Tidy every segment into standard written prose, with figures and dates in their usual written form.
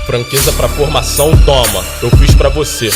Franqueza pra formação, toma, eu fiz pra você.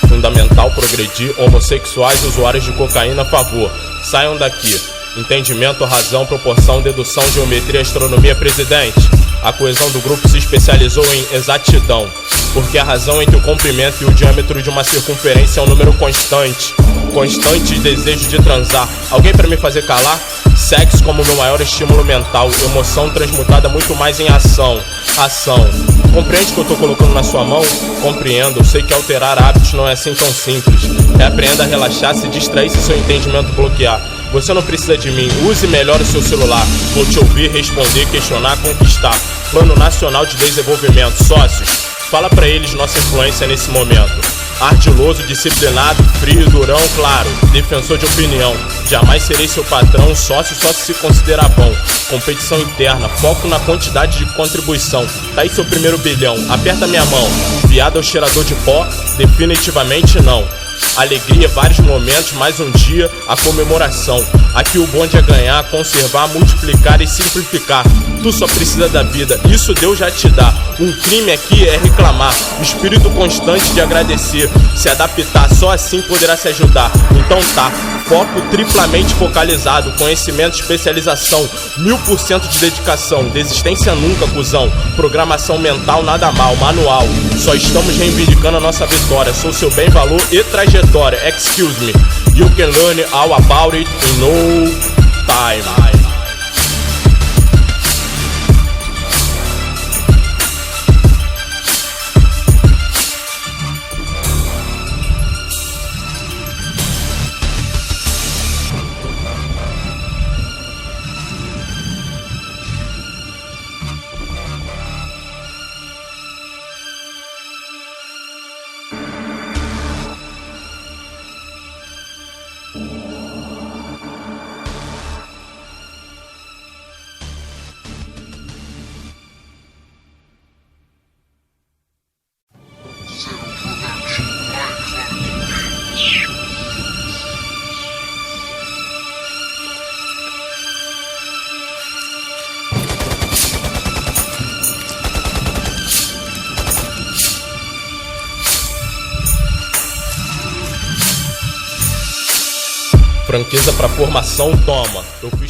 Fundamental progredir, homossexuais e usuários de cocaína a favor. Saiam daqui. Entendimento, razão, proporção, dedução, geometria, astronomia, presidente. A coesão do grupo se especializou em exatidão, porque a razão entre o comprimento e o diâmetro de uma circunferência é um número constante. Constante desejo de transar. Alguém pra me fazer calar? Sexo como meu maior estímulo mental. Emoção transmutada muito mais em ação. Ação. Compreende o que eu tô colocando na sua mão? Compreendo, eu sei que alterar hábitos não é assim tão simples. Aprenda a relaxar, se distrair se seu entendimento bloquear. Você não precisa de mim, use melhor o seu celular. Vou te ouvir, responder, questionar, conquistar. Plano Nacional de Desenvolvimento. Sócios, fala pra eles nossa influência nesse momento. Ardiloso, disciplinado, frio, durão, claro. Defensor de opinião. Jamais serei seu patrão, sócio só se considerar bom. Competição interna, foco na quantidade de contribuição. Tá aí seu primeiro bilhão, aperta minha mão. Viado é o cheirador de pó? Definitivamente não. Alegria, vários momentos, mais um dia, a comemoração. Aqui o bonde é ganhar, conservar, multiplicar e simplificar. Tu só precisa da vida, isso Deus já te dá. Um crime aqui é reclamar, o espírito constante de agradecer. Se adaptar, só assim poderá se ajudar. Então tá, foco triplamente focalizado. Conhecimento, especialização, 1000% de dedicação. Desistência nunca, cuzão. Programação mental, nada mal, manual. Só estamos reivindicando a nossa vitória. Sou seu bem, valor e trajetória. Excuse me, you can learn all about it in no time. Franqueza pra formação, toma, eu fiz